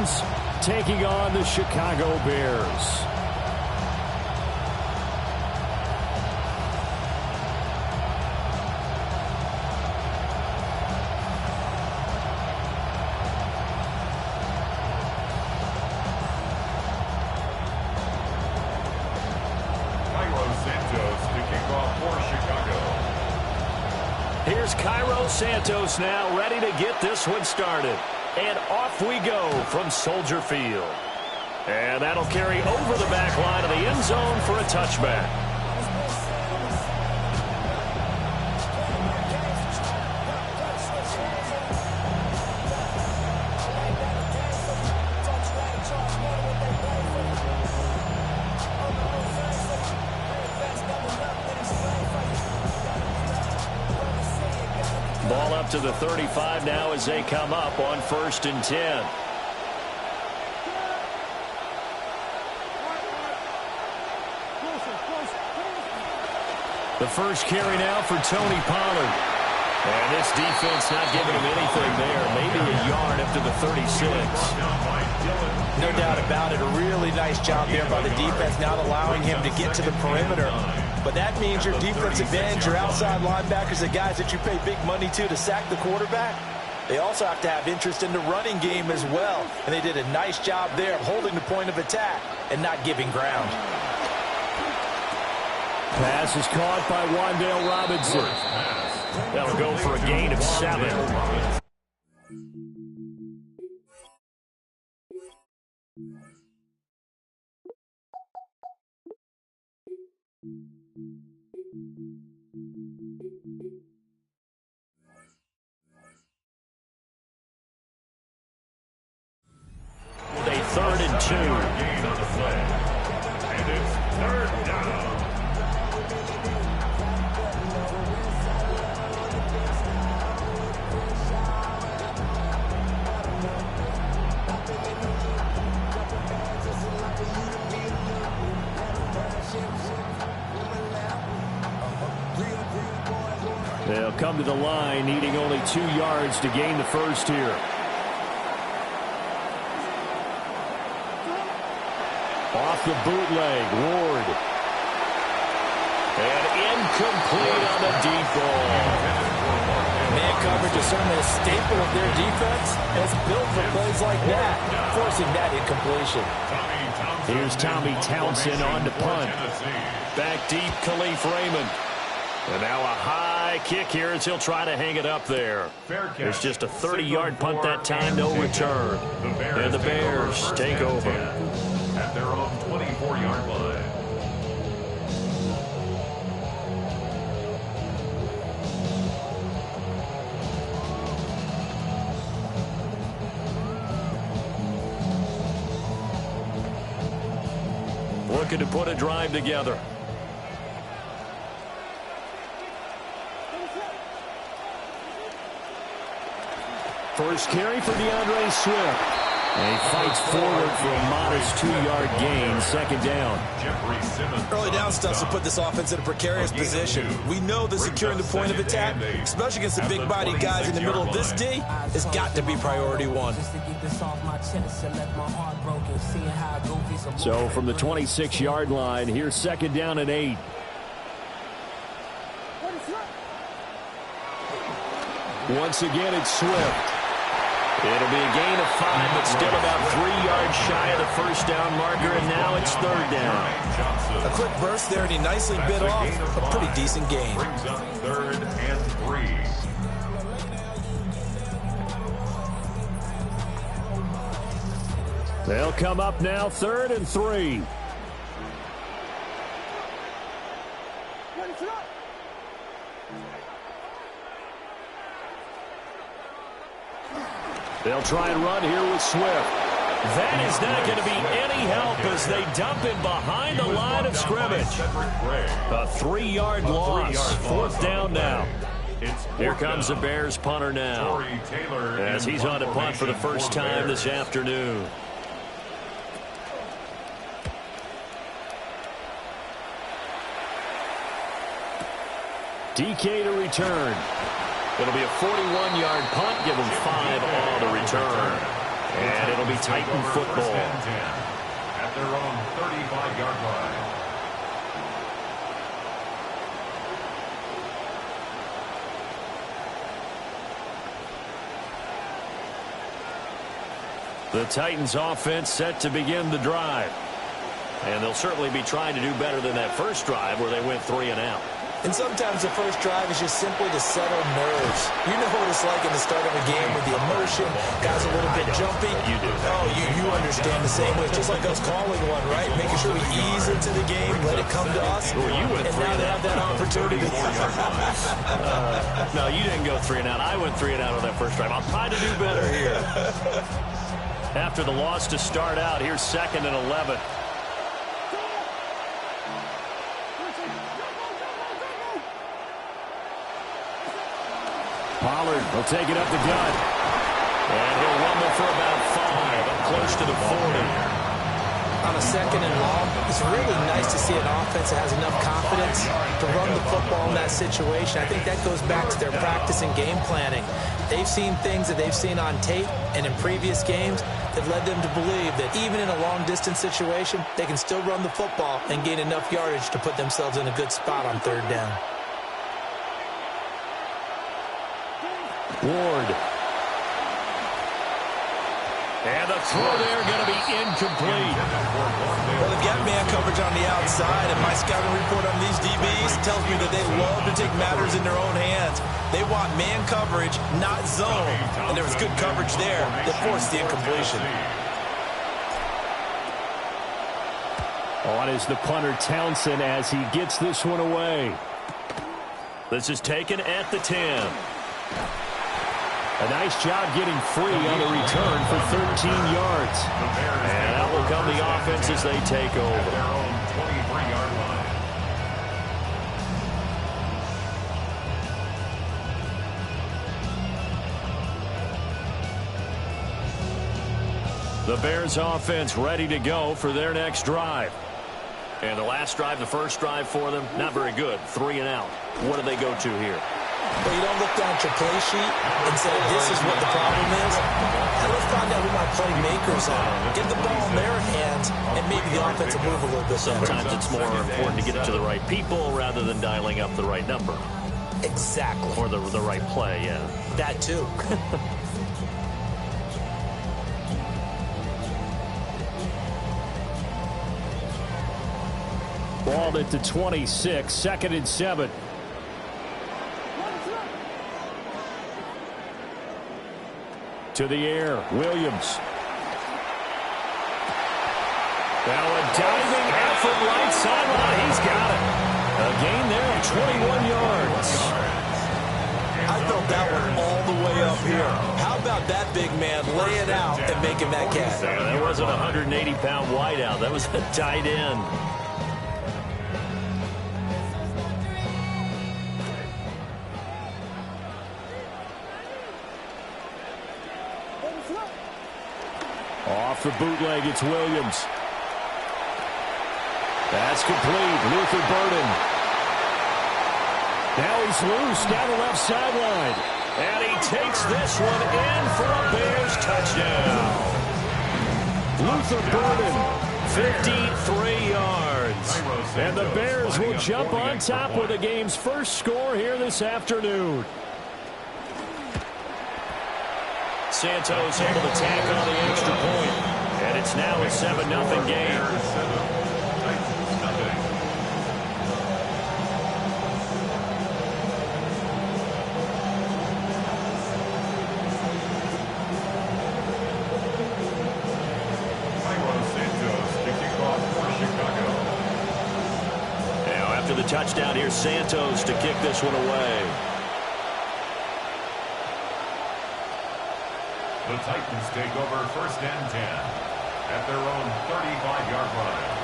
Ravens taking on the Chicago Bears. Here's Cairo Santos now ready to get this one started. And off we go from Soldier Field. And that'll carry over the back line of the end zone for a touchback. Ball up to the 35 now as they come up on 1st and 10. The first carry now for Tony Pollard. And this defense not giving him anything there. Maybe a yard up to the 36. No doubt about it. A really nice job there by the defense, not allowing him to get to the perimeter. But that means your defensive ends, your outside linebackers, the guys that you pay big money to sack the quarterback, they also have to have interest in the running game as well. And they did a nice job there of holding the point of attack and not giving ground. Pass is caught by Wan'Dale Robinson. That'll go for a gain of 7. With a 3rd and 2. And it's 3rd down. They'll come to the line, needing only 2 yards to gain the first here. Off the bootleg, Ward. And incomplete on the deep ball. Man coverage is certainly a staple of their defense, and it's built for plays like that, forcing that incompletion. Here's Tommy Townsend on to punt. Back deep, Khalif Raymond. And now a high kick here as he'll try to hang it up there. It's just a 30-yard punt that time, no return. And the Bears take over at their own 24-yard line. Looking to put a drive together. First carry for DeAndre Swift. And he fights forward for a modest 2-yard gain, 2nd down. Early down stuff to put this offense in a precarious position. We know that securing the point of attack, especially against the big-bodied guys in the middle of this D, has got to be priority 1. So from the 26-yard line, here's 2nd down and 8. Once again, it's Swift. It'll be a gain of 5, but still about 3 yards shy of the first down marker, and now it's 3rd down. A quick burst there, and he nicely bit off a pretty decent gain. Brings up 3rd and 3. They'll come up now, 3rd and 3. They'll try and run here with Swift. That is not going to be any help as they dump him behind the line of scrimmage. A 3-yard loss. 4th down now. Here comes the Bears punter now, as he's on to punt for the first time this afternoon. DK to return. It'll be a 41-yard punt, give him 5 on the return. And it'll be Titan football. At their own 35-yard line. The Titans offense set to begin the drive. And they'll certainly be trying to do better than that first drive where they went 3 and out. And sometimes the first drive is just simply to settle nerves. You know what it's like in the start of a game with the emotion, guys a little bit jumpy. You do. Oh, you understand the same way. It's just like us calling one, right? Making sure we ease into the game, let it come to us. Well, you went and now they have that opportunity. No, you didn't go 3 and out. I went 3 and out on that first drive. I'll try to do better here. After the loss to start out, here's 2nd and 11. Pollard will take it up the gut. And he'll rumble for about 5, up close to the 40. On a 2nd and long, it's really nice to see an offense that has enough confidence to run the football in that situation. I think that goes back to their practice and game planning. They've seen things that they've seen on tape and in previous games that led them to believe that even in a long-distance situation, they can still run the football and gain enough yardage to put themselves in a good spot on 3rd down. Ward. And the throw there going to be incomplete. Well, they've got man coverage on the outside, and my scouting report on these DBs tells me that they love to take matters in their own hands. They want man coverage, not zone. And there was good coverage there that forced the incompletion. On is the punter Townsend as he gets this one away. This is taken at the 10. A nice job getting free on the return for 13 yards. And out will come the offense as they take over. Their own 23-yard line. The Bears offense ready to go for their next drive. And the last drive, the first drive for them, not very good. 3 and out. What do they go to here? But you don't look down at your play sheet and say, this is what the problem is. Now let's find out who my playmakers are. Get the ball in their hands, and maybe the offense will move a little bit. Sometimes it's more important to get it to the right people rather than dialing up the right number. Exactly. Or the right play, yeah. That too. Ball at the 26, 2nd and 7. To the air, Williams. Now a diving effort right sideline. He's got it. A gain there of 21 yards. I felt that one all the way up here. How about that big man lay it out and making that catch? That wasn't a 180-pound wideout. That was a tight end. Off the bootleg, it's Williams. That's complete. Luther Burden. Now he's loose down the left sideline. And he takes this one in for a Bears touchdown. Luther Burden, 53 yards. And the Bears will jump on top with the game's first score here this afternoon. Santos able to tack on the extra point. And it's now a 7-0 game. The touchdown here, Santos to kick this one away. The Titans take over 1st and 10 at their own 35-yard line.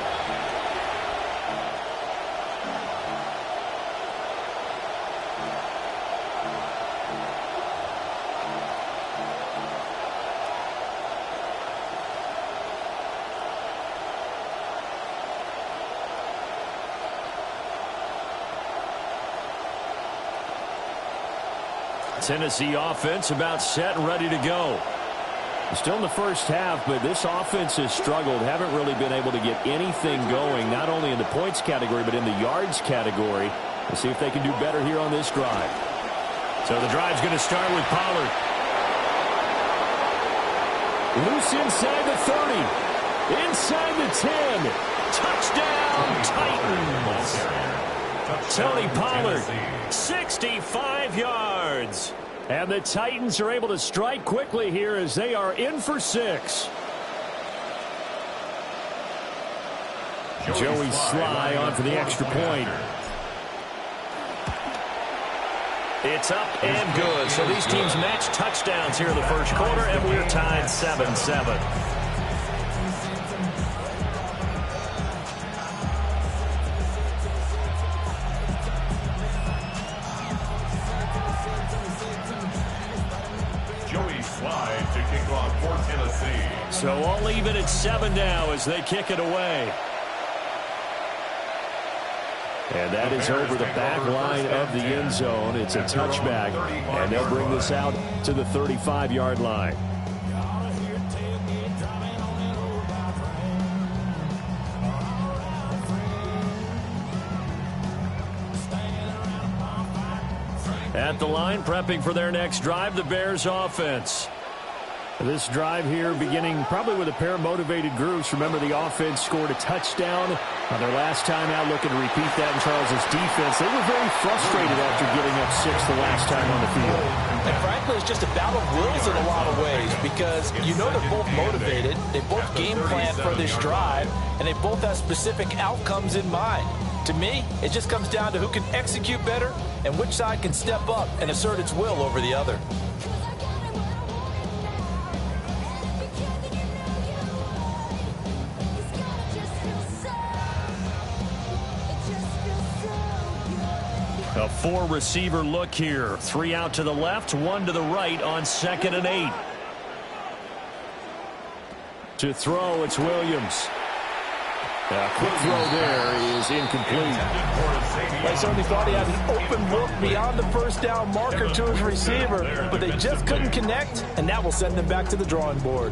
Tennessee offense about set and ready to go. Still in the first half, but this offense has struggled. Haven't really been able to get anything going, not only in the points category, but in the yards category. We'll see if they can do better here on this drive. So the drive's going to start with Pollard. Loose inside the 30. Inside the 10. Touchdown, Titans. Tony Pollard, 65 yards. And the Titans are able to strike quickly here as they are in for 6. Joey Sly on for the extra point. It's up and good. So these teams match touchdowns here in the first quarter, and we're tied 7-7. So all even at 7 now as they kick it away. And that is over the back line of the end zone. It's a touchback, and they'll bring this out to the 35-yard line. At the line, prepping for their next drive, the Bears offense. This drive here beginning probably with a pair of motivated groups. Remember, the offense scored a touchdown on their last time out, looking to repeat that in Charles's defense. They were very frustrated after giving up 6 the last time on the field. And frankly, it's just a battle of wills in a lot of ways because you know they're both motivated. They both game plan for this drive, and they both have specific outcomes in mind. To me, it just comes down to who can execute better and which side can step up and assert its will over the other. A 4-receiver look here. 3 out to the left, 1 to the right on 2nd and 8. To throw, it's Williams. A quick throw there is incomplete. I certainly thought he had an open look beyond the first down marker to his receiver, but they just couldn't connect, and that will send them back to the drawing board.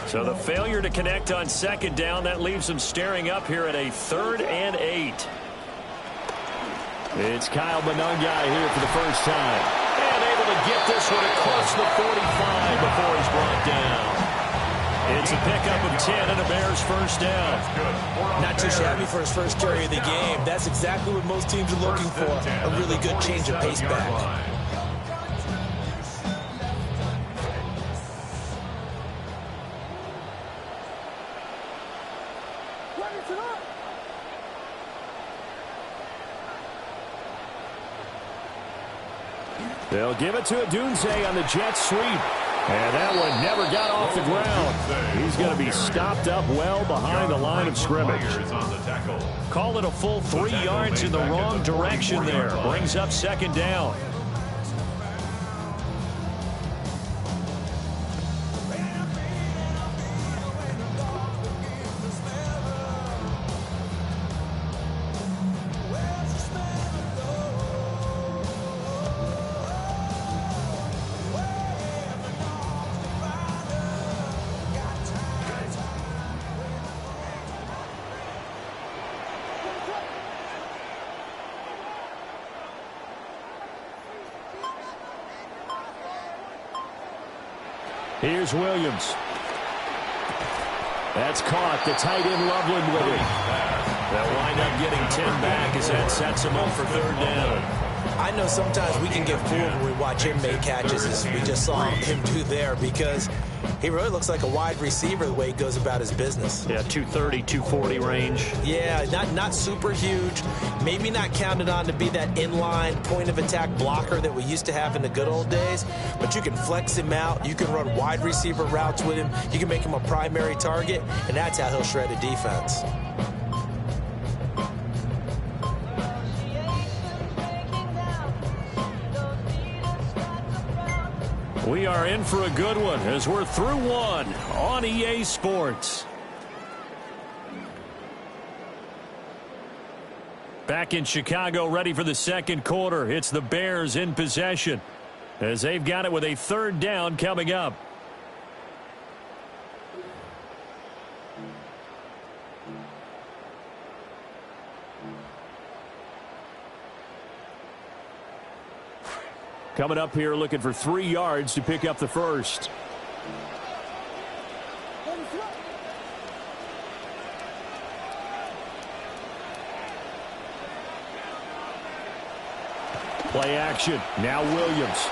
So the failure to connect on 2nd down, that leaves them staring up here at a 3rd and 8. It's Kyle Monangai here for the first time. And able to get this one across the 45 before he's brought down. It's a pickup of 10 and a Bears first down. Not too shabby for his first carry of the game. That's exactly what most teams are looking for. A really good change of pace back. They'll give it to Adunze on the jet sweep. And that one never got off the ground. He's going to be stopped up well behind the line of scrimmage. Call it a full 3 yards in the wrong direction there. Brings up 2nd down. Here's Williams. That's caught. The tight end Loveland with it. They'll wind up getting 10 back as that sets him up for 3rd down. I know sometimes we can get fooled when we watch him make catches as we just saw him do there because he really looks like a wide receiver the way he goes about his business. Yeah, 230, 240 range. Yeah, not super huge. Maybe not counted on to be that inline point of attack blocker that we used to have in the good old days, but you can flex him out. You can run wide receiver routes with him. You can make him a primary target, and that's how he'll shred a defense. We are in for a good one as we're through one on EA Sports. Back in Chicago, ready for the second quarter. It's the Bears in possession as they've got it with a third down coming up. Coming up here looking for 3 yards to pick up the first. Play action. Now Williams.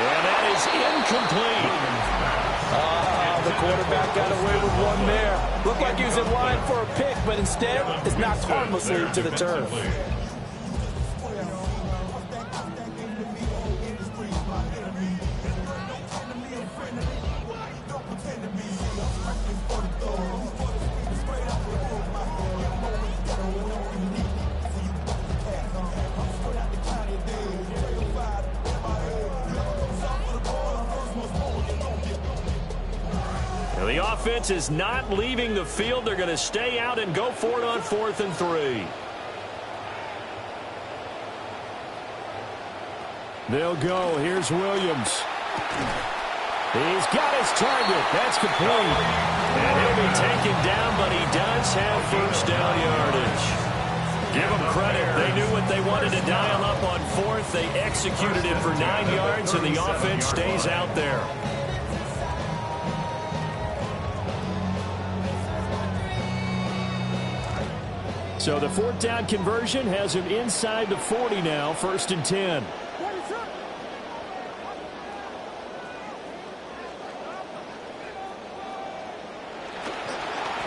And that is incomplete. The quarterback got away with one there. Looked like he was in line for a pick, but instead it's knocked harmlessly to the turf. The offense is not leaving the field. They're going to stay out and go for it on 4th and 3. They'll go. Here's Williams. He's got his target. That's complete. And he'll be taken down, but he does have first down yardage. Give them credit. They knew what they wanted to dial up on 4th. They executed it for 9 yards, and the offense stays out there. So the 4th down conversion has him inside the 40 now, 1st and 10.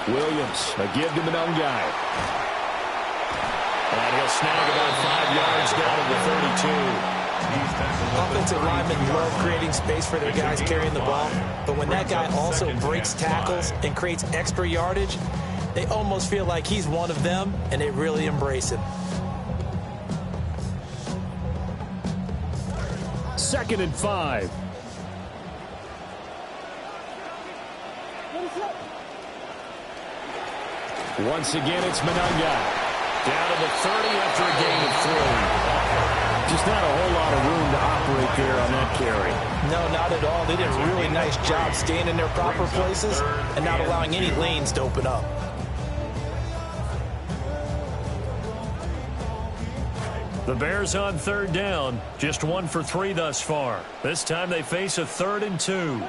Williams, a give to Manungai. And he'll snag about 5 yards down to the 32. Offensive linemen love creating space for their guys carrying the ball, but when that guy also breaks tackles and creates extra yardage, they almost feel like he's one of them, and they really embrace him. 2nd and 5. Once again, it's Manungai. Down to the 30 after a gain of 3. Just not a whole lot of room to operate there on that carry. No, not at all. They did a really nice job staying in their proper places and not allowing any lanes to open up. The Bears on 3rd down, just 1 for 3 thus far. This time they face a 3rd and 2.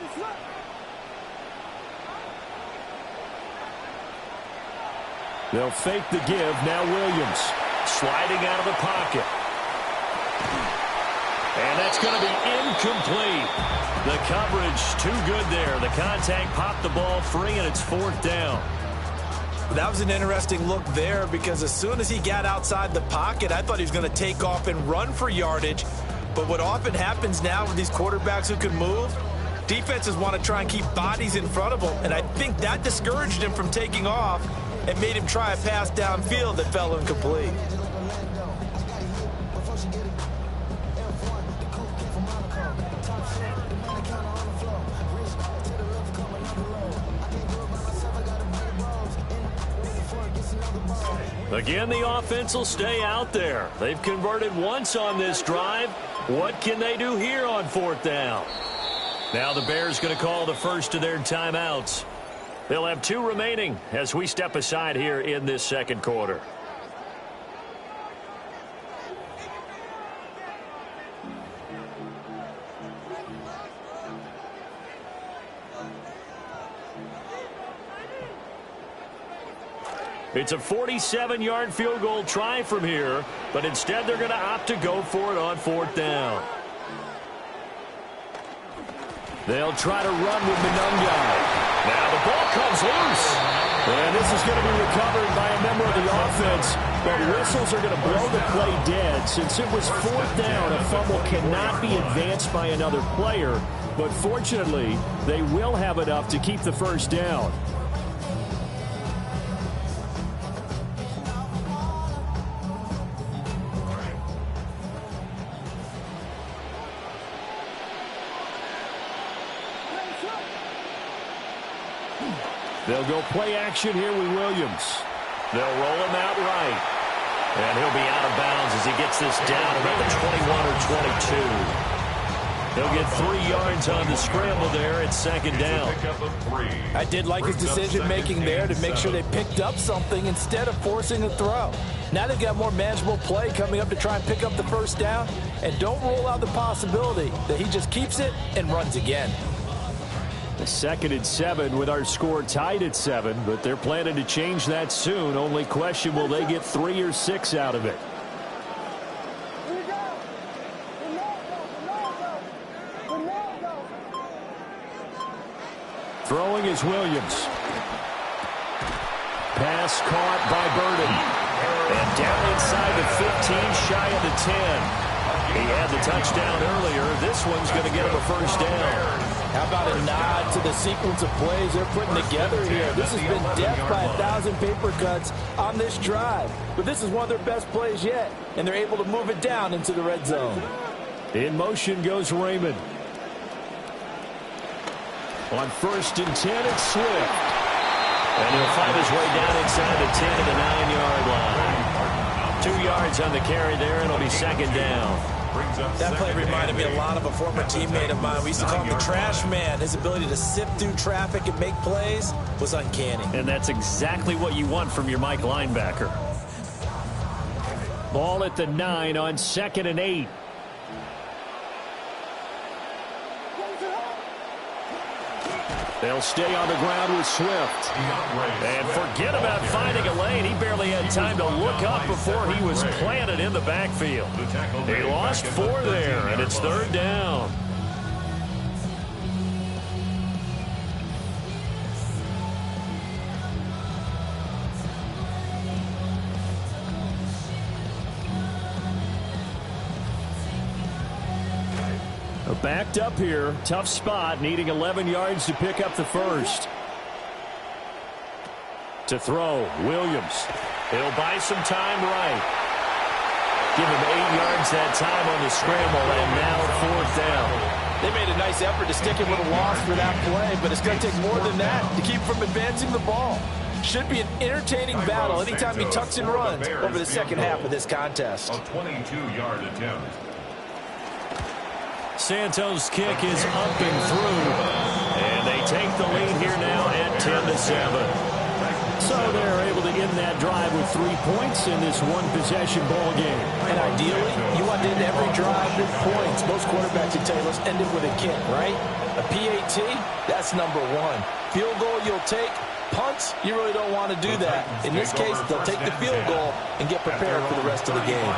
They'll fake the give. Now Williams sliding out of the pocket. And that's going to be incomplete. The coverage too good there. The contact popped the ball free, and it's 4th down. That was an interesting look there because as soon as he got outside the pocket, I thought he was going to take off and run for yardage. But what often happens now with these quarterbacks who can move, defenses want to try and keep bodies in front of them. And I think that discouraged him from taking off and made him try a pass downfield that fell incomplete. Again, the offense will stay out there. They've converted once on this drive. What can they do here on 4th down? Now the Bears going to call the first of their timeouts. They'll have 2 remaining as we step aside here in this second quarter. It's a 47-yard field goal try from here, but instead they're going to opt to go for it on 4th down. They'll try to run with Manungai. Now the ball comes loose. And this is going to be recovered by a member of the offense, but whistles are going to blow the play dead. Since it was 4th down, a fumble cannot be advanced by another player, but fortunately, they will have enough to keep the first down. They'll go play action here with Williams. They'll roll him out right. And he'll be out of bounds as he gets this down about the 21 or 22. He'll get 3 yards on the scramble there at second down. I did like his decision-making there to make sure they picked up something instead of forcing a throw. Now they've got more manageable play coming up to try and pick up the first down. And don't rule out the possibility that he just keeps it and runs again. The 2nd and 7 with our score tied at 7, but they're planning to change that soon. Only question, will they get 3 or 6 out of it? Throwing is Williams. Pass caught by Burden. And down inside the 15, shy of the 10. He had the touchdown earlier. This one's going to get him a first down. How about a nod to the sequence of plays they're putting together here? This has been death by 1,000 paper cuts on this drive. But this is one of their best plays yet. And they're able to move it down into the red zone. In motion goes Raymond. On 1st and 10, it's Swift. And he'll find his way down inside the 10 to the 9-yard line. 2 yards on the carry there, and it'll be second down. That play reminded me a lot of a former teammate of mine. We used to call him the trash man. His ability to sift through traffic and make plays was uncanny. And that's exactly what you want from your Mike linebacker. Ball at the 9 on 2nd and 8. They'll stay on the ground with Swift. And forget about finding a lane. He barely had time to look up before he was planted in the backfield. He lost 4 there, and it's 3rd down. Backed up here. Tough spot. Needing 11 yards to pick up the first. To throw, Williams. He'll buy some time right. Give him 8 yards that time on the scramble, and now 4th down. They made a nice effort to stick him with a loss for that play, but it's going to take more than that to keep him from advancing the ball. Should be an entertaining battle anytime he tucks and runs over the second half of this contest. A 22-yard attempt. Santos' kick is up and through. And they take the lead here now at 10-7. So they're able to end that drive with 3 points in this one-possession ball game. And ideally, you want to end every drive with points. Most quarterbacks would tell you, let's end it with a kick, right? A PAT, that's number 1. Field goal you'll take. Punts, you really don't want to do that. In this case, they'll take the field goal and get prepared for the rest of the game.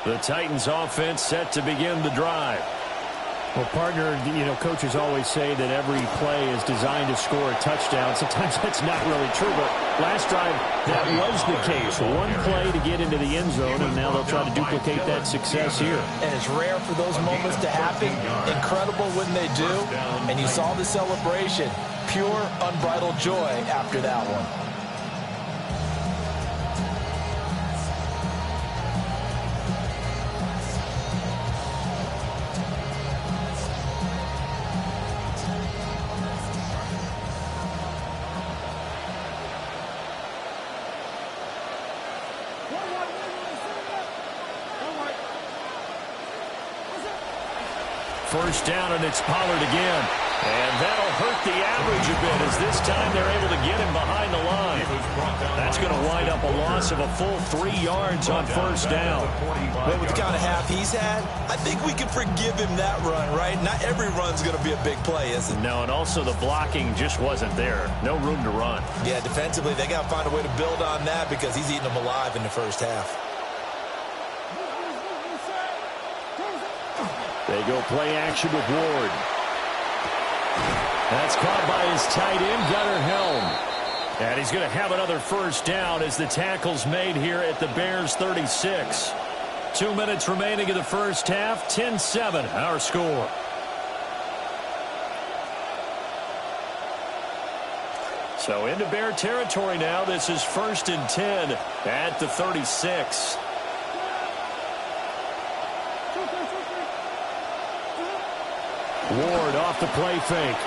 The Titans offense set to begin the drive. Well, partner, coaches always say that every play is designed to score a touchdown. Sometimes that's not really true, but last drive, that was the case. One play to get into the end zone, and now they'll try to duplicate that success here. And it's rare for those moments to happen. Incredible when they do. And you saw the celebration. Pure, unbridled joy after that one. First down, and it's Pollard again. And that'll hurt the average a bit as this time they're able to get him behind the line. That's going to wind up a loss of a full 3 yards on first down. But with the kind of half he's had, I think we can forgive him that run, right? Not every run's going to be a big play, is it? No, and also the blocking just wasn't there. No room to run. Yeah, defensively, they got to find a way to build on that because he's eating them alive in the first half. They go play action with Ward. That's caught by his tight end, Gunnar Helm. And he's going to have another first down as the tackle's made here at the Bears' 36. 2 minutes remaining in the first half. 10-7, our score. So into Bear territory now. This is 1st and 10 at the 36. Ward off the play fake.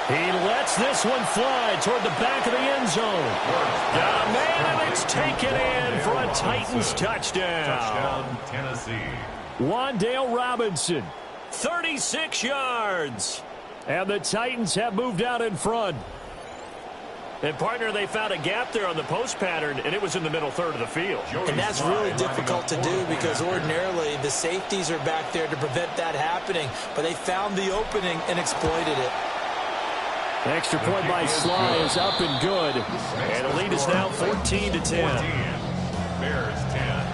He lets this one fly toward the back of the end zone. Got a man, and it's taken in for a Titans touchdown. Touchdown, Tennessee. Wan'Dale Robinson, 36 yards. And the Titans have moved out in front. And, partner, they found a gap there on the post pattern, and it was in the middle third of the field. And that's really difficult to do because ordinarily the safeties are back there to prevent that happening. But they found the opening and exploited it. Extra point by Sly is up and good. And the lead is now 14-10. Bears 10.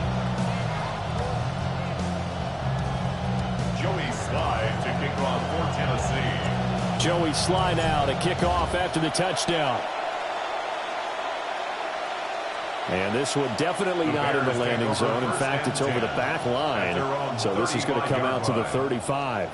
Joey Sly to kick off for Tennessee. Joey Sly now to kick off after the touchdown. And this one definitely not in the landing zone. In fact, it's over the back line. So this is going to come out to the 35.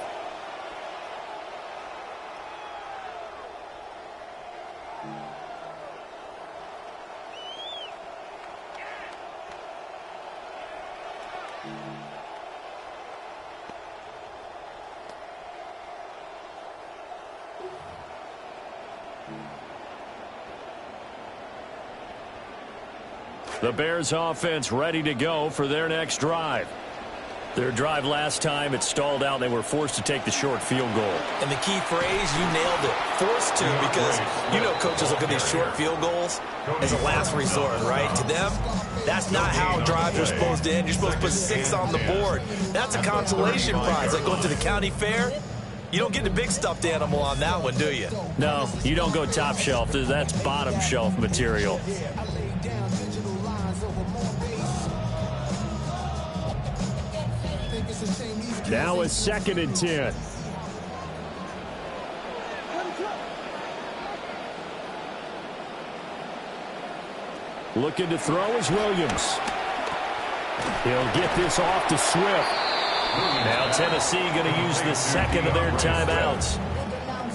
The Bears offense ready to go for their next drive. Their drive last time, it stalled out. They were forced to take the short field goal. And the key phrase, you nailed it. Forced to, because you know coaches look at these short field goals as a last resort, right? To them, that's not how drives are supposed to end. You're supposed to put 6 on the board. That's a consolation prize. Like going to the county fair, you don't get the big stuffed animal on that one, do you? No, you don't go top shelf. That's bottom shelf material. Now it's 2nd and 10. Looking to throw is Williams. He'll get this off to Swift. Now Tennessee going to use the second of their timeouts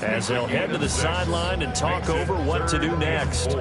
as they'll head to the sideline and talk over what to do next.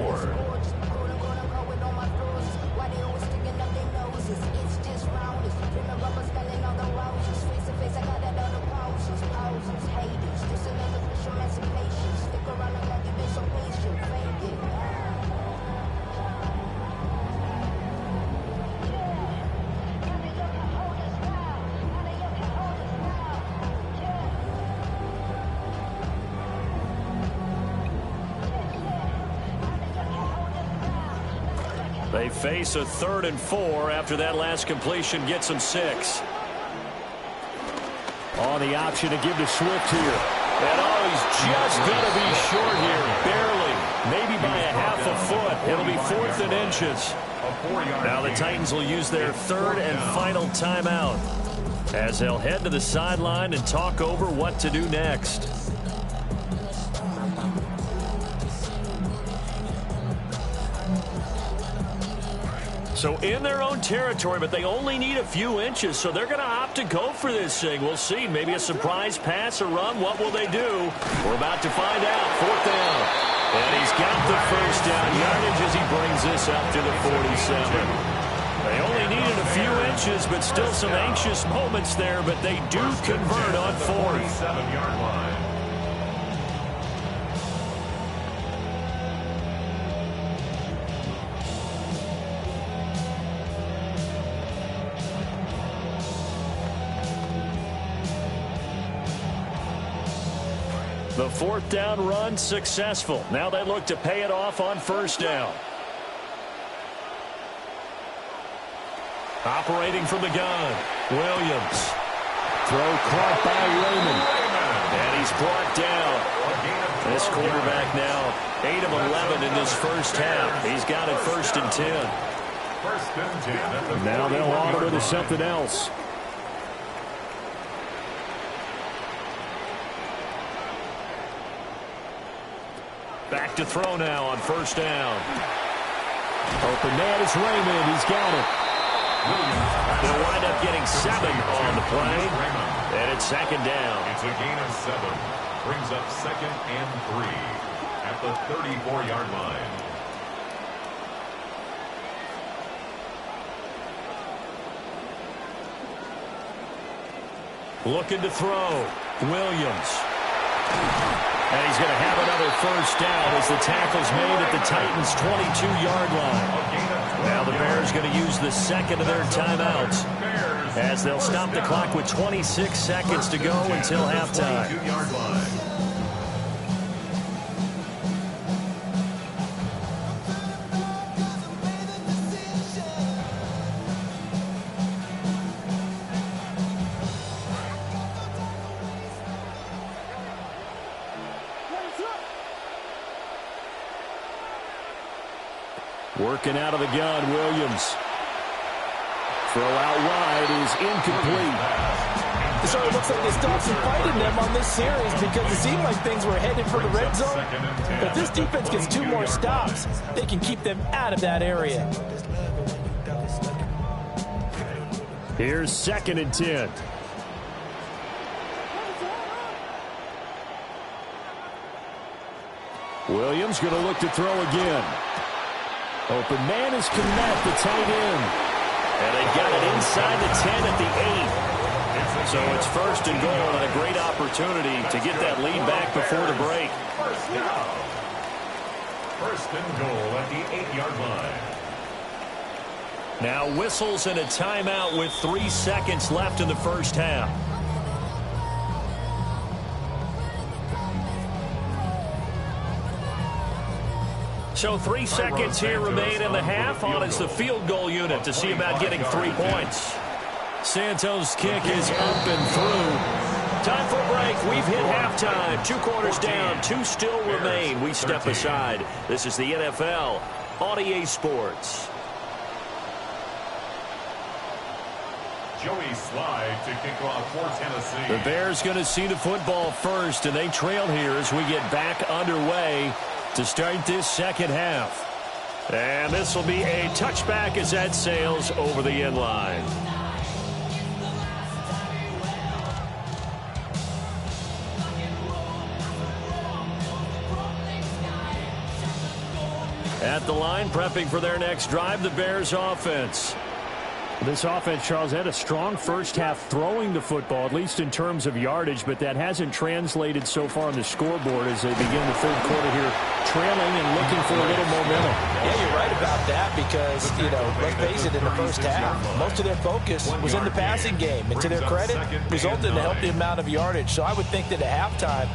They face a 3rd and 4 after that last completion gets them 6. On the option to give to Swift here. And he's just going to be short here. Barely. Maybe by a half a foot. It'll be 4th and inches. Now the Titans will use their 3rd and final timeout as they'll head to the sideline and talk over what to do next. So in their own territory, but they only need a few inches, so they're going to opt to go for this thing. We'll see. Maybe a surprise pass or run. What will they do? We're about to find out. 4th down. And he's got the 1st down yardage as he brings this up to the 47. They only needed a few inches, but still some anxious moments there, but they do convert on 4th. 47-yard line. The 4th down run successful. Now they look to pay it off on 1st down. Operating from the gun, Williams. Throw caught by Raymond. And he's brought down. This quarterback now 8 of 11 in this first half. He's got it 1st and 10. 1st and 10. Now they'll auto to something else. Back to throw now on 1st down. Open man is Raymond. He's got it. They'll wind up getting 7 on the play. And it's second down. It's a gain of 7. Brings up 2nd and 3 at the 34-yard line. Looking to throw. Williams. And he's going to have another first down as the tackle's made at the Titans' 22-yard line. Now the Bears going to use the second of their timeouts as they'll stop the clock with 26 seconds to go until halftime. Working out of the gun, Williams. Throw out wide is incomplete. So it looks like they still have some fight in them on this series because it seemed like things were headed for the red zone. But if this defense gets 2 more stops, they can keep them out of that area. Here's 2nd and 10. Williams going to look to throw again. Open man is Kmet, the tight end. And they got it inside the 10 at the 8. So it's 1st and goal and a great opportunity to get that lead back before the break. 1st and goal at the 8-yard line. Now whistles and a timeout with 3 seconds left in the first half. So 3 seconds here remain in the half. On is the field goal unit to see about getting 3 points. Santos' kick is up and through. Time for a break. We've hit halftime. 2 quarters down. 2 still remain. We step aside. This is the NFL on EA Sports. Joey Slide to kick off for Tennessee. The Bears going to see the football first, and they trail here as we get back underway to start this second half. And this will be a touchback as that sails over the end line. At the line, prepping for their next drive, the Bears offense. This offense, Charles, had a strong first half throwing the football, at least in terms of yardage, but that hasn't translated so far on the scoreboard as they begin the third quarter here, trailing and looking for a little momentum. Yeah, you're right about that because, let's face it, in the first half, most of their focus was in the passing game. And to their credit, resulted in a healthy amount of yardage. So I would think that at halftime,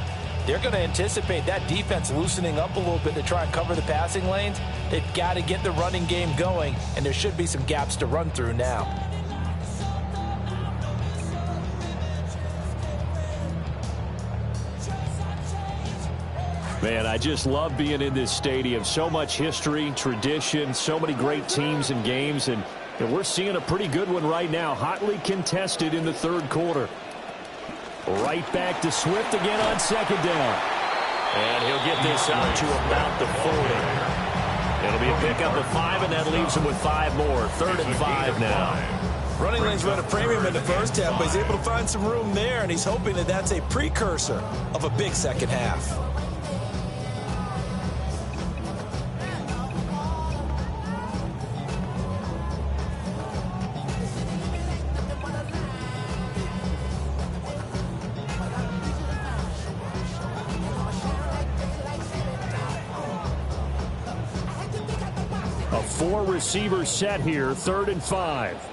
they're going to anticipate that defense loosening up a little bit to try and cover the passing lanes. They've got to get the running game going, and there should be some gaps to run through now. Man, I just love being in this stadium. So much history, tradition, so many great teams and games, and we're seeing a pretty good one right now, hotly contested in the third quarter. Right back to Swift again on 2nd down. And he'll get this out to about the 40. It'll be a pickup of 5, and that leaves him with 5 more. 3rd and 5 now. Running lanes run a premium in the first half, but he's able to find some room there, and he's hoping that that's a precursor of a big second half. A 4-receiver set here, 3rd and 5.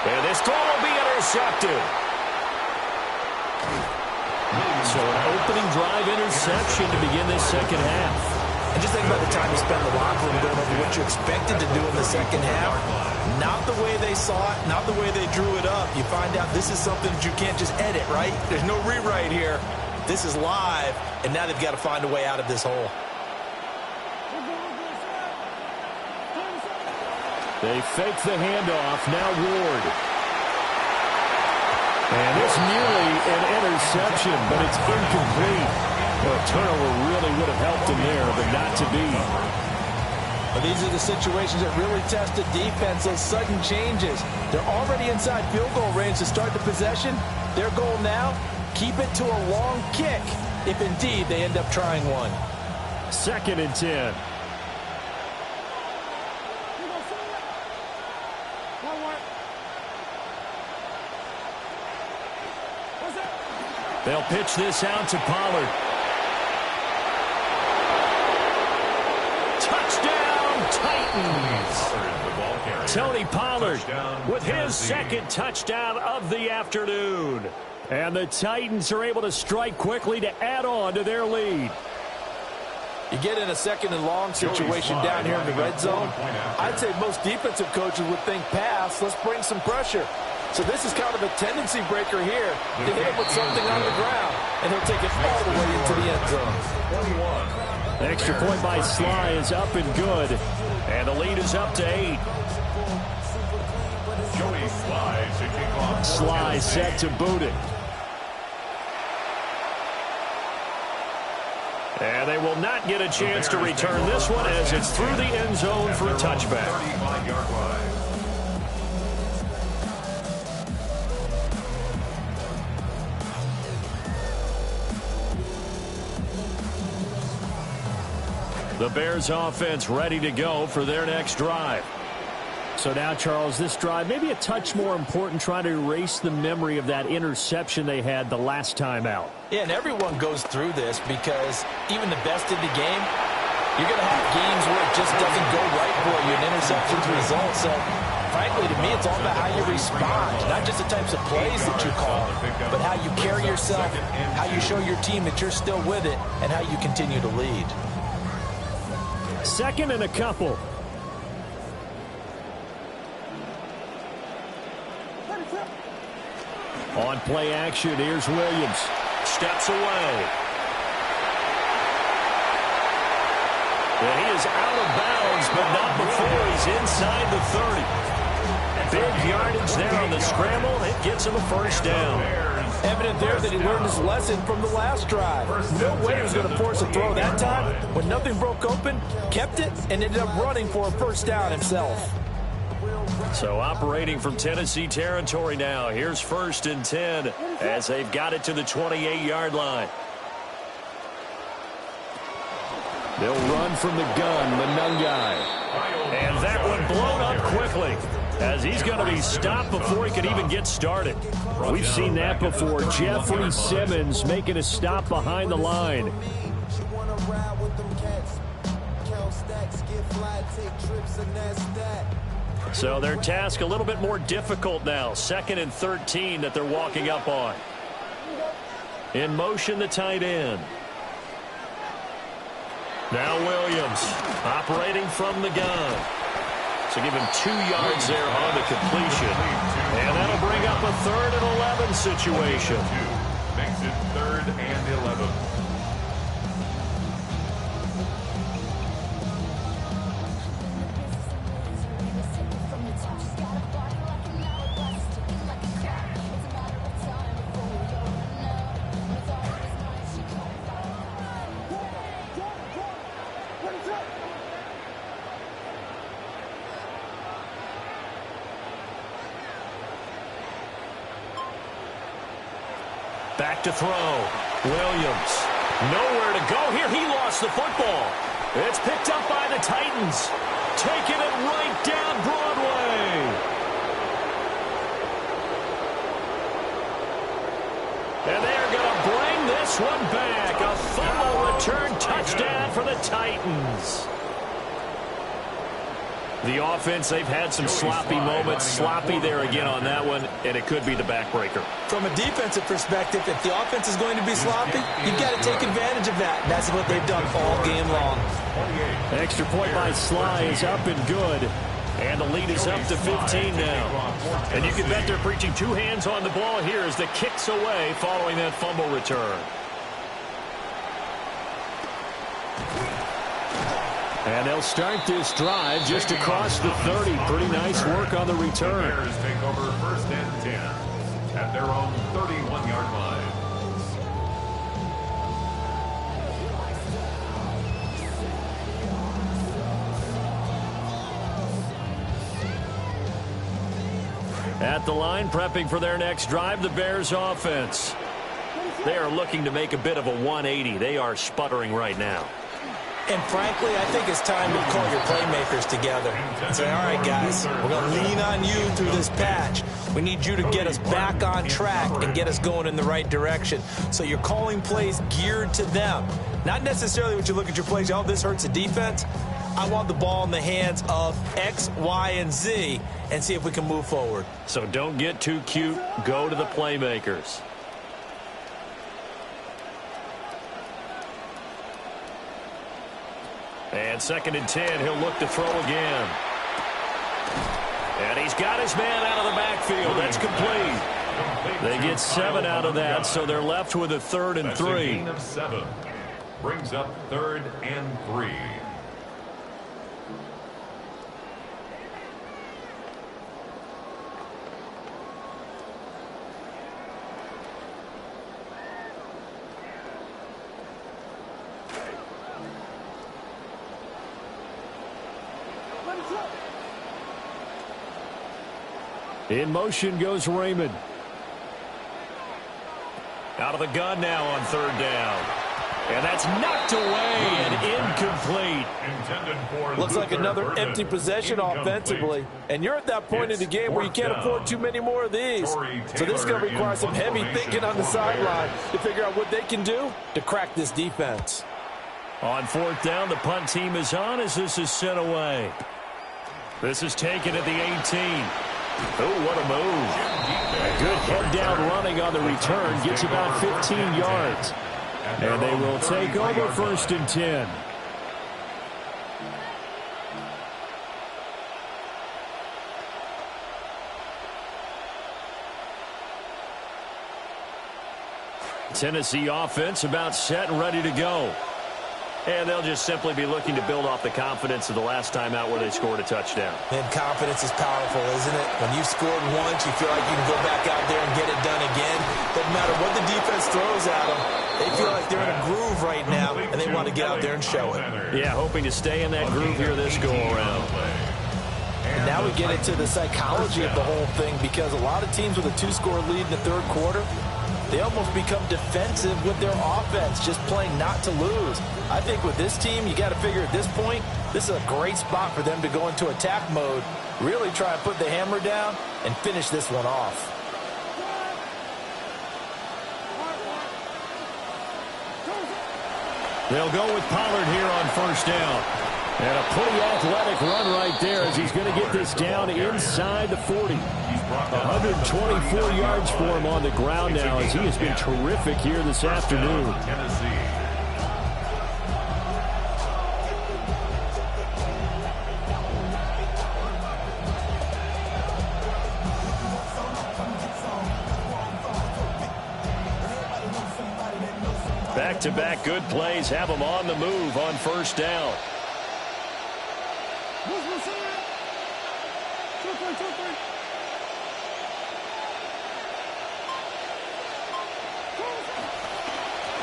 And this throw will be intercepted. So an opening drive interception to begin this second half. And just think about the time you spent in the locker room going over what you expected to do in the second half. Not the way they saw it, not the way they drew it up. You find out this is something that you can't just edit, right? There's no rewrite here. This is live, and now they've got to find a way out of this hole. They fake the handoff. Now Ward. And this nearly an interception, but it's incomplete. Well, a turnover really would have helped him there, but not to be. Well, these are the situations that really test the defense, those sudden changes. They're already inside field goal range to start the possession. Their goal now, keep it to a long kick, if indeed they end up trying one. 2nd and 10. They'll pitch this out to Pollard. Touchdown, Titans. Tony Pollard with his 2nd touchdown of the afternoon. And the Titans are able to strike quickly to add on to their lead. You get in a 2nd and long situation down here in the red zone. I'd say most defensive coaches would think pass. Let's bring some pressure. So this is kind of a tendency breaker here to hit him with something on the ground. And he'll take it all the way into the end zone. Extra point by Sly is up and good. And the lead is up to 8. Sly set to boot it. And they will not get a chance to return this one as it's through the end zone for a touchback. The Bears offense ready to go for their next drive. So now, Charles, this drive maybe a touch more important, trying to erase the memory of that interception they had the last time out. Yeah, and everyone goes through this because even the best in the game, you're going to have games where it just doesn't go right for you, an interception's result. So, frankly, to me, it's all about how you respond, not just the types of plays that you call, but how you carry yourself, how you show your team that you're still with it, and how you continue to lead. 2nd and a couple. On play action, here's Williams. Steps away. And he is out of bounds, but not before he's inside the 30. Big yardage there on the scramble. It gets him a 1st down. Evident there that he learned his lesson from the last drive. No way he was going to force a throw that time. When nothing broke open, kept it, and ended up running for a 1st down himself. So operating from Tennessee territory now. Here's 1st and 10 as they've got it to the 28-yard line. They'll run from the gun, Manungai. And that one blown up quickly as he's going to be stopped before he could even get started. We've seen that before. Jeffrey Simmons making a stop behind the line. So their task a little bit more difficult now. 2nd and 13 that they're walking up on. In motion, the tight end. Now Williams operating from the gun. So give him 2 yards there on the completion. And that'll bring up a 3rd and 11 situation. Makes it 3rd and 11. Back to throw. Williams. Nowhere to go here. He lost the football. It's picked up by the Titans. Taking it right down Broadway. And they're going to bring this one back. A fumble return touchdown for the Titans. The offense, they've had some sloppy moments. Sloppy there again on that one, and it could be the backbreaker. From a defensive perspective, if the offense is going to be sloppy, you've got to take advantage of that. And that's what they've done all game long. Extra point by Sly is up and good. And the lead is up to 15 now. And you can bet they're preaching 2 hands on the ball here as the kick's away following that fumble return. And they'll start this drive just across the 30. Pretty nice work on the return. Bears take over 1st and 10 at their own 31-yard line. At the line, prepping for their next drive, the Bears offense. They are looking to make a bit of a 180. They are sputtering right now. And frankly, I think it's time to call your playmakers together and say, all right, guys, we're going to lean on you through this patch. We need you to get us back on track and get us going in the right direction. So you're calling plays geared to them. Not necessarily when you look at your plays, oh, this hurts the defense. I want the ball in the hands of X, Y, and Z and see if we can move forward. So don't get too cute. Go to the playmakers. And 2nd and 10, he'll look to throw again. And he's got his man out of the backfield. That's complete. They get 7 out of that, so they're left with a 3rd and 3. That's a gain of 7. Brings up 3rd and 3. In motion goes Raymond. Out of the gun now on 3rd down. And that's knocked away and incomplete. Looks like another empty possession offensively. And you're at that point in the game where you can't afford too many more of these. So this is going to require some heavy thinking on the sideline to figure out what they can do to crack this defense. On 4th down, the punt team is on as this is sent away. This is taken at the 18. Oh, what a move. A good head-down running on the return. Gets about 15 yards. And they will take over 1st and 10. Tennessee offense about set and ready to go. And they'll just simply be looking to build off the confidence of the last time out where they scored a touchdown. And confidence is powerful, isn't it? When you've scored once, you feel like you can go back out there and get it done again. Doesn't matter what the defense throws at them. They feel like they're in a groove right now, and they want to get out there and show it. Yeah, hoping to stay in that groove here this go-around. And now we get into the psychology of the whole thing, because a lot of teams with a 2-score lead in the 3rd quarter, they almost become defensive with their offense, just playing not to lose. I think with this team, you got to figure at this point, this is a great spot for them to go into attack mode, really try and put the hammer down and finish this one off. They'll go with Pollard here on 1st down. And a pretty athletic run right there as he's going to get this down inside the 40. 124 yards for him on the ground now as he has been terrific here this afternoon. Back-to-back good plays have him on the move on 1st down.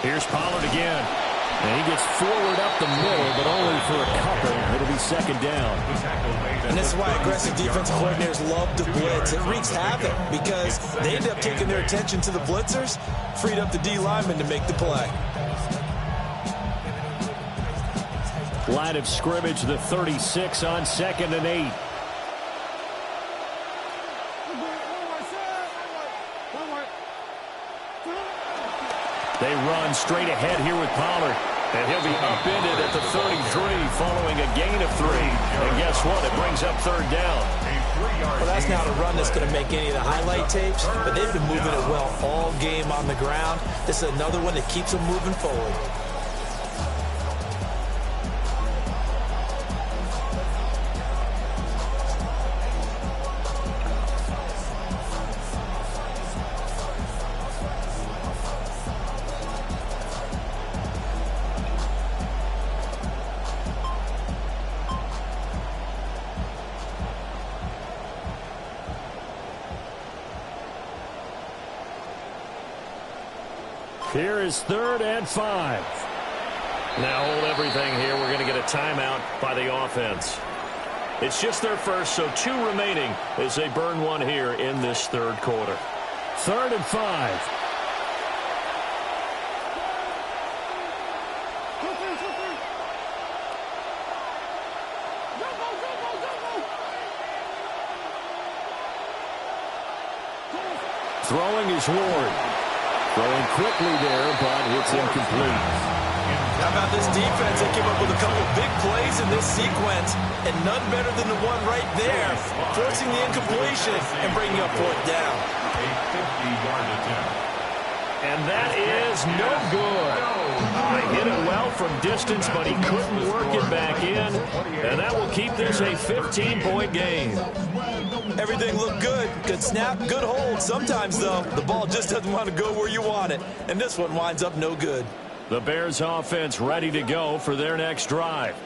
Here's Pollard again. And he gets forward up the middle, but only for a couple. It'll be 2nd down. And this is why aggressive defensive coordinators love to blitz. It wreaks havoc because they end up taking their attention to the blitzers, freed up the D lineman to make the play. Line of scrimmage, the 36 on 2nd and 8. They run straight ahead here with Pollard. And he'll be upended at the 33 following a gain of 3. And guess what? It brings up 3rd down. Well, that's not a run that's going to make any of the highlight tapes, but they've been moving it well all game on the ground. This is another one that keeps them moving forward. Here is 3rd and 5. Now hold everything here. We're going to get a timeout by the offense. It's just their first, so 2 remaining as they burn one here in this 3rd quarter. 3rd and 5. Throwing is Ward. Throwing quickly there, but it's incomplete. How about this defense? They came up with a couple of big plays in this sequence, and none better than the one right there, forcing the incompletion and bringing up 4th down. A 50-yard attempt. And that is no good. He hit it well from distance, but he couldn't work it back in. And that will keep this a 15-point game. Everything looked good. Good snap, good hold. Sometimes, though, the ball just doesn't want to go where you want it. And this one winds up no good. The Bears offense ready to go for their next drive.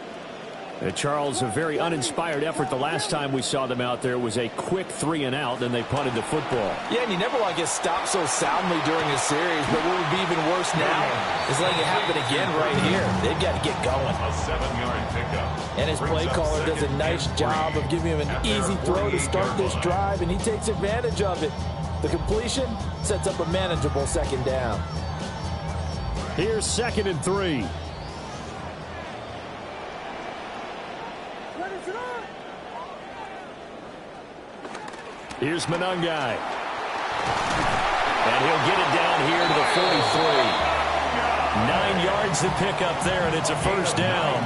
Charles, a very uninspired effort the last time we saw them out there was a quick 3-and-out, then they punted the football. Yeah, and you never want to get stopped so soundly during a series, but what would be even worse now is letting it happen again right here. They've got to get going. A 7-yard pickup. And his play caller does a nice job of giving him an easy throw to start this drive, and he takes advantage of it. The completion sets up a manageable 2nd down. Here's 2nd and 3. Here's Monangai. And he'll get it down here to the 43. 9 yards to pick up there, and it's a 1st down.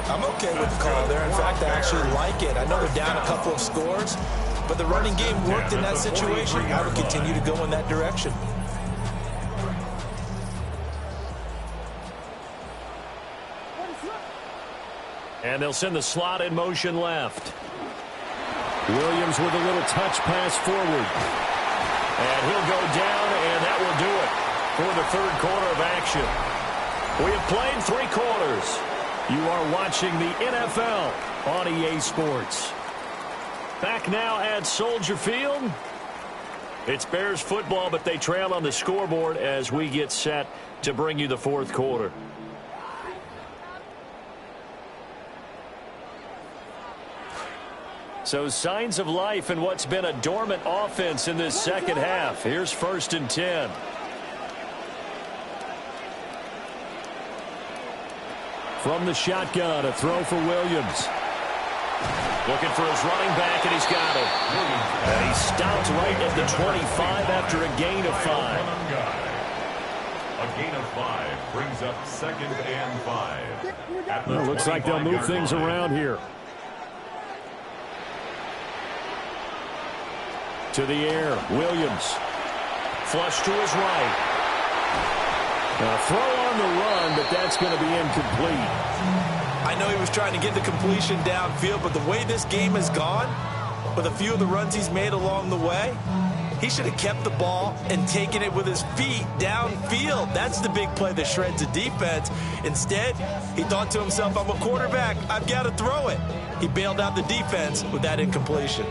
I'm okay with the call there. In fact, I actually like it. I know they're down a couple of scores, but the running game worked in that situation. I would continue to go in that direction. And they'll send the slot in motion left. Williams with a little touch pass forward. And he'll go down, and that will do it for the 3rd quarter of action. We have played 3 quarters. You are watching the NFL on EA Sports. Back now at Soldier Field. It's Bears football, but they trail on the scoreboard as we get set to bring you the 4th quarter. So signs of life in what's been a dormant offense in this 2nd half. Here's 1st and 10. From the shotgun, a throw for Williams. Looking for his running back, and he's got it. And he stopped right at the 25 after a gain of 5. A gain of 5 brings up 2nd and 5. Well, looks like they'll move things around here. To the air, Williams. Flush to his right. A throw on the run, but that's going to be incomplete. I know he was trying to get the completion downfield, but the way this game has gone, with a few of the runs he's made along the way, he should have kept the ball and taken it with his feet downfield. That's the big play that shreds the defense. Instead, he thought to himself, I'm a quarterback. I've got to throw it. He bailed out the defense with that incompletion.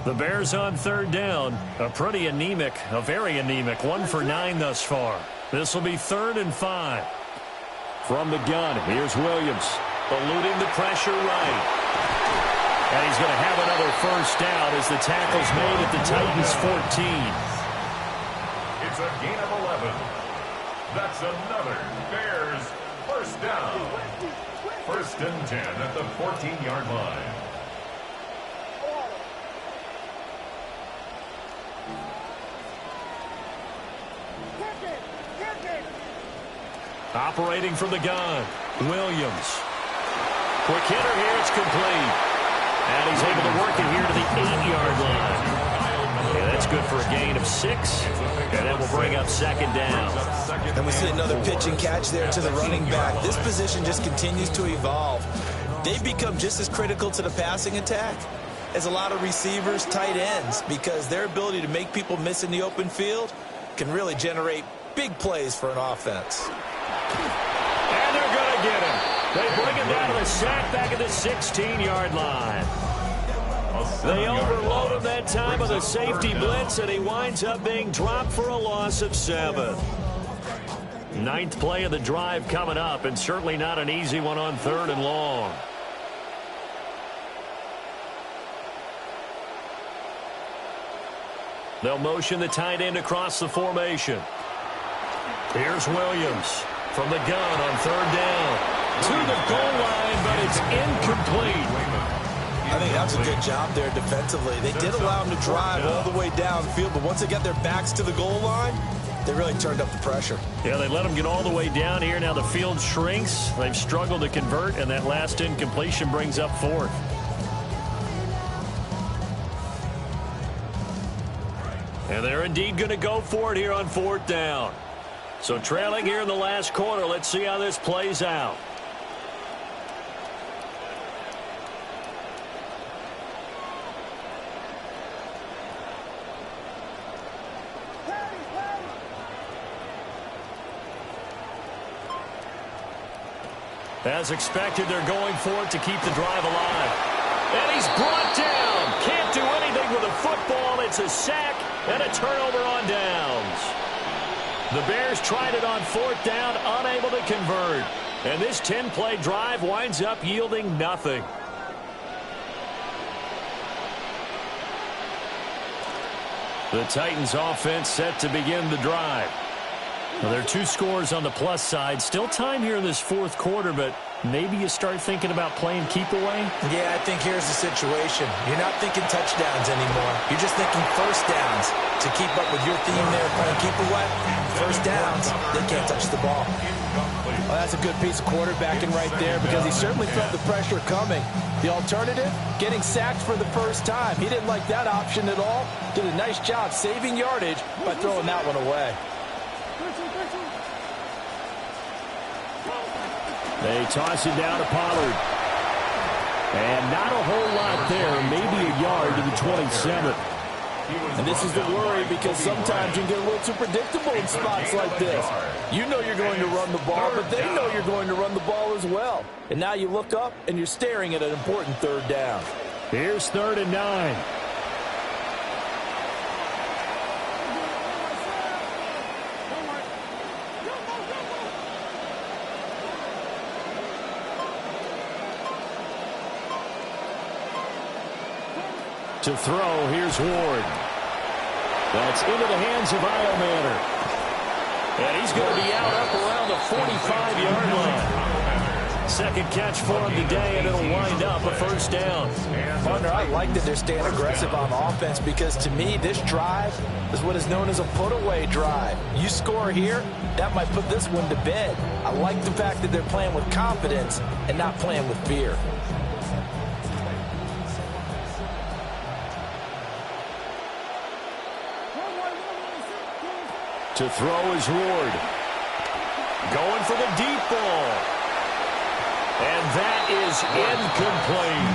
The Bears on 3rd down. A very anemic 1 for 9 thus far. This will be 3rd and 5. From the gun, here's Williams. Eluding the pressure right. And he's going to have another 1st down as the tackle's made at the Titans' 14. It's a gain of 11. That's another Bears 1st down. 1st and 10 at the 14-yard line. Operating from the gun, Williams. Quick hitter here, it's complete. And he's able to work it here to the 8-yard line. Yeah, that's good for a gain of 6. And that will bring up 2nd down. And we see another pitch and catch there to the running back. This position just continues to evolve. They've become just as critical to the passing attack as a lot of receivers, tight ends, because their ability to make people miss in the open field can really generate big plays for an offense. And they're going to get him. They bring him down to the sack back at the 16-yard line. They overload him that time with a safety blitz, and he winds up being dropped for a loss of 7. Ninth play of the drive coming up, and certainly not an easy one on 3rd and long. They'll motion the tight end across the formation. Here's Williams from the gun on 3rd down. To the goal line, but it's incomplete. I think that's a good job there defensively. They did allow him to drive all the way downfield, but once they got their backs to the goal line, they really turned up the pressure. Yeah, they let him get all the way down here. Now the field shrinks. They've struggled to convert, and that last incompletion brings up 4th. And they're indeed going to go for it here on 4th down. So trailing here in the last quarter. Let's see how this plays out. As expected, they're going for it to keep the drive alive. And he's brought down. Can't do anything with a football. It's a sack and a turnover on downs. The Bears tried it on 4th down, unable to convert. And this 10-play drive winds up yielding nothing. The Titans offense set to begin the drive. Well, there are 2 scores on the plus side. Still time here in this 4th quarter, but maybe you start thinking about playing keep away? Yeah, I think here's the situation. You're not thinking touchdowns anymore. You're just thinking first downs. To keep up with your theme there, playing keep away, first downs, they can't touch the ball. Well, that's a good piece of quarterbacking right there because he certainly felt the pressure coming. The alternative, getting sacked for the first time. He didn't like that option at all. Did a nice job saving yardage by throwing that one away. They toss it down to Pollard. And not a whole lot there. Maybe a yard to the 27. And this is the worry because sometimes you can get a little too predictable in spots like this. You know you're going to run the ball, but they know you're going to run the ball as well. And now you look up and you're staring at an important 3rd down. Here's 3rd and 9. To throw, here's Ward. That's into the hands of Iomanner. And he's going to be out up around the 45-yard line. Second catch for him today, and it'll wind up a 1st down. Partner, I like that they're staying aggressive on offense because to me, this drive is what is known as a put-away drive. You score here, that might put this one to bed. I like the fact that they're playing with confidence and not playing with fear. To throw is Ward. Going for the deep ball. And that is incomplete.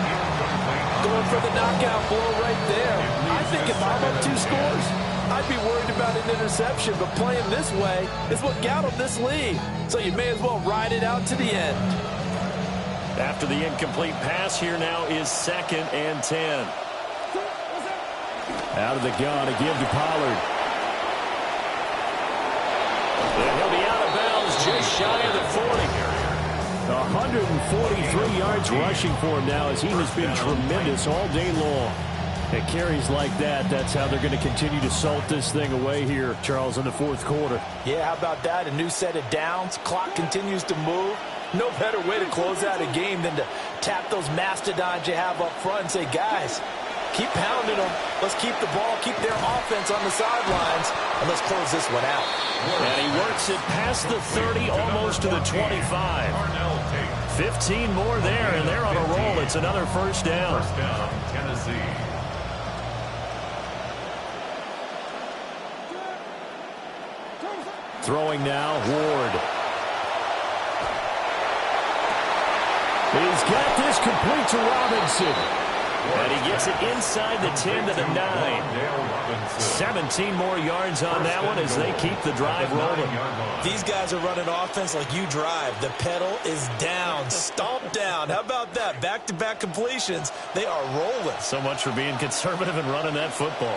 Going for the knockout blow right there. I think if I'm up 2 scores, I'd be worried about an interception, but playing this way is what got them this lead. So you may as well ride it out to the end. After the incomplete pass, here now is 2nd and 10. Out of the gun, a give to Pollard. And he'll be out of bounds just shy of the 40. 143 yards rushing for him now as he has been tremendous all day long. At carries like that, that's how they're going to continue to salt this thing away here, Charles, in the 4th quarter. Yeah, how about that? A new set of downs. Clock continues to move. No better way to close out a game than to tap those mastodons you have up front and say, guys, keep pounding them. Let's keep the ball, keep their offense on the sidelines, and let's close this one out. And he works it past the 30, almost to the 25. 15 more there, and they're on a roll. It's another 1st down. 1st down, Tennessee. Throwing now, Ward. He's got this complete to Robinson. And he gets it inside the 10 to the 9. 17 more yards on that one as they keep the drive rolling. These guys are running offense like you drive. The pedal is down. Stomp down. How about that? Back-to-back completions. They are rolling. So much for being conservative and running that football.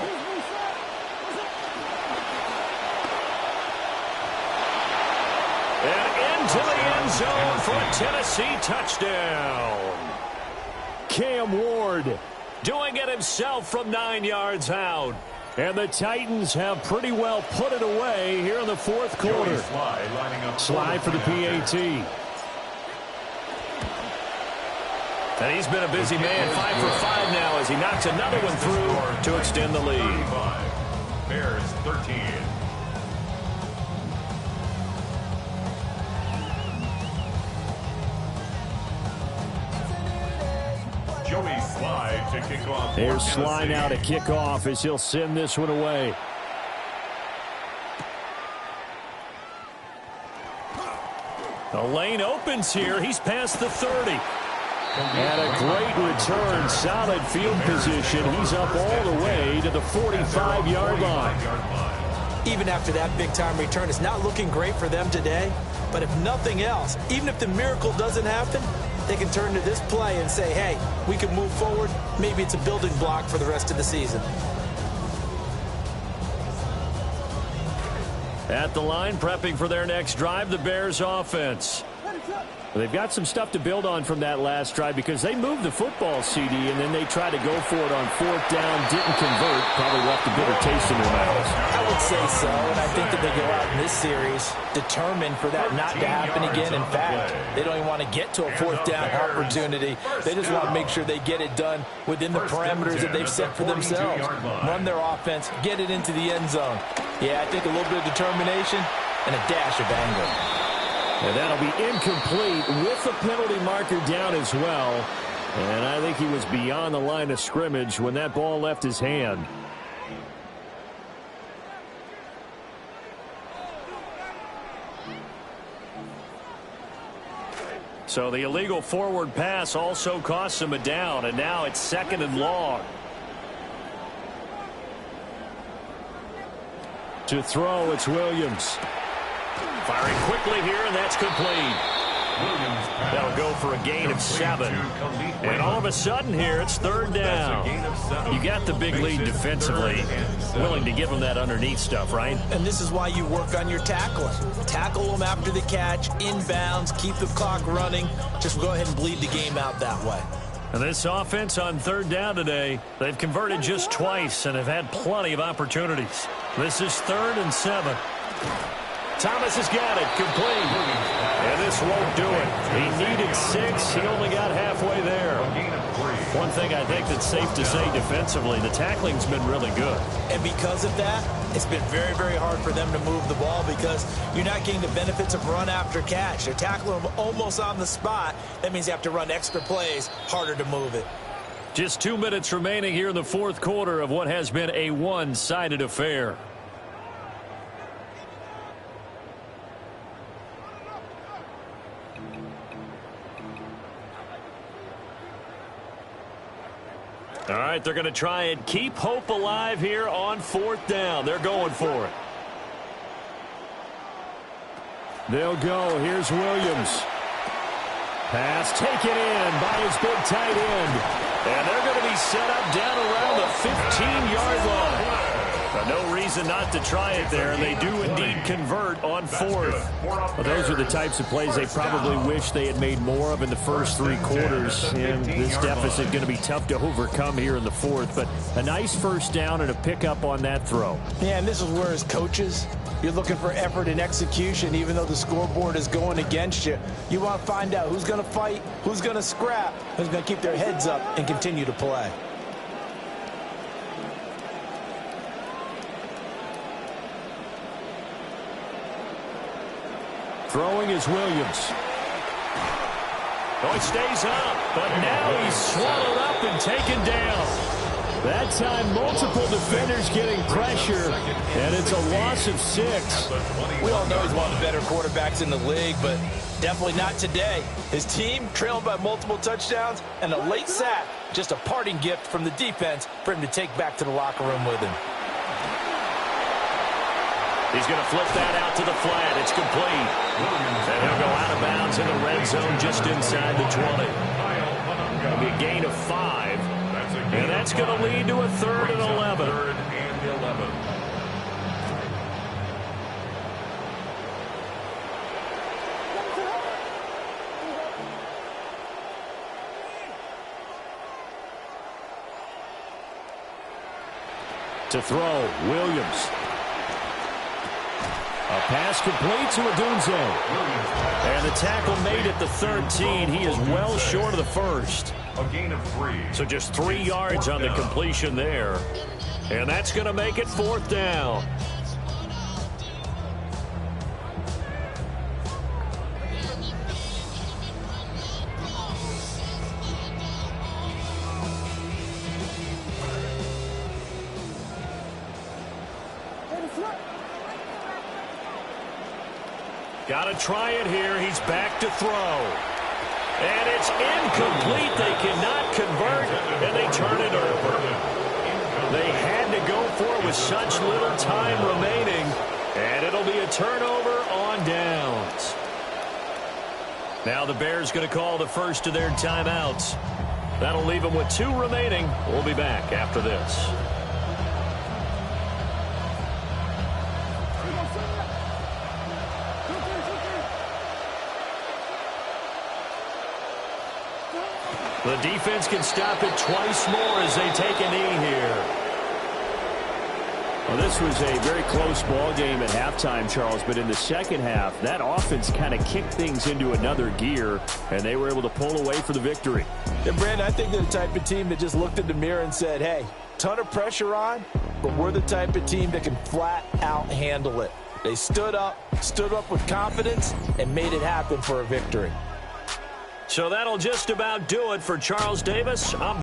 And into the end zone for a Tennessee touchdown. Cam Ward doing it himself from 9 yards out. And the Titans have pretty well put it away here in the fourth quarter. Slide for the PAT. And he's been a busy man, 5 for 5 now as he knocks another one through to extend the lead. Bears 13. Joey Sly to kick off. There's Sly now to kick off as he'll send this one away. The lane opens here. He's past the 30. And a great return. Solid field position. He's up all the way to the 45-yard line. Even after that big-time return, it's not looking great for them today. But if nothing else, even if the miracle doesn't happen, they can turn to this play and say, hey, we can move forward. Maybe it's a building block for the rest of the season. At the line, prepping for their next drive, the Bears offense. They've got some stuff to build on from that last drive because they moved the football, CD, and then they tried to go for it on fourth down, didn't convert, probably left a bitter taste in their mouths. I would say so, and I think that they go out in this series determined for that not to happen again. In fact, they don't even want to get to a fourth down opportunity. They just want to make sure they get it done within the parameters that they've set for themselves. Run their offense, get it into the end zone. Yeah, I think a little bit of determination and a dash of anger. And that'll be incomplete with the penalty marker down as well. And I think he was beyond the line of scrimmage when that ball left his hand. So the illegal forward pass also costs him a down, and now it's 2nd and long. To throw, it's Williams. Firing quickly here, and that's complete. That'll go for a gain of 7. And all of a sudden here, it's 3rd down. You got the big lead defensively. Willing to give them that underneath stuff, right? And this is why you work on your tackling. Tackle them after the catch, inbounds, keep the clock running. Just go ahead and bleed the game out that way. And this offense on 3rd down today, they've converted just twice and have had plenty of opportunities. This is 3rd and 7. Thomas has got it, complete. And this won't do it. He needed 6. He only got halfway there. One thing I think that's safe to say defensively, the tackling's been really good. And because of that, it's been very, very hard for them to move the ball because you're not getting the benefits of run after catch. They're tackling them almost on the spot. That means you have to run extra plays, harder to move it. Just 2 minutes remaining here in the fourth quarter of what has been a one-sided affair. All right, they're going to try and keep hope alive here on 4th down. They're going for it. They'll go. Here's Williams. Pass taken in by his big tight end. And they're going to be set up down around the 15-yard line. No reason not to try it there, and they do indeed convert on 4th. Well, those are the types of plays they probably wish they had made more of in the first 3 quarters, and this deficit going to be tough to overcome here in the 4th, but a nice first down and a pickup on that throw. Yeah, and this is where as coaches, you're looking for effort and execution, even though the scoreboard is going against you. You want to find out who's going to fight, who's going to scrap, who's going to keep their heads up and continue to play. Throwing is Williams. Oh, he stays up, but now he's swallowed up and taken down. That time, multiple defenders getting pressure, and it's a loss of 6. We all know he's one of the better quarterbacks in the league, but definitely not today. His team trailing by multiple touchdowns, and a late sack, just a parting gift from the defense for him to take back to the locker room with him. He's going to flip that out to the flat. It's complete. And he'll go out of bounds in the red zone just inside the 20. 5. And that's going to lead to a 3rd and 11. 3rd and 11. To throw, Williams. A pass complete to Odunze. And the tackle made at the 13. He is well short of the first. A gain of 3. So just 3 yards on the completion there. And that's going to make it 4th down. Got to try it here. He's back to throw. And it's incomplete. They cannot convert, and they turn it over. They had to go for it with such little time remaining, and it'll be a turnover on downs. Now the Bears going to call the first of their timeouts. That'll leave them with 2 remaining. We'll be back after this. The defense can stop it twice more as they take a knee here. Well, this was a very close ball game at halftime, Charles, but in the second half, that offense kind of kicked things into another gear, and they were able to pull away for the victory. And Brandon, I think they're the type of team that just looked in the mirror and said, hey, ton of pressure on, but we're the type of team that can flat out handle it. They stood up with confidence, and made it happen for a victory. So that'll just about do it for Charles Davis. I'm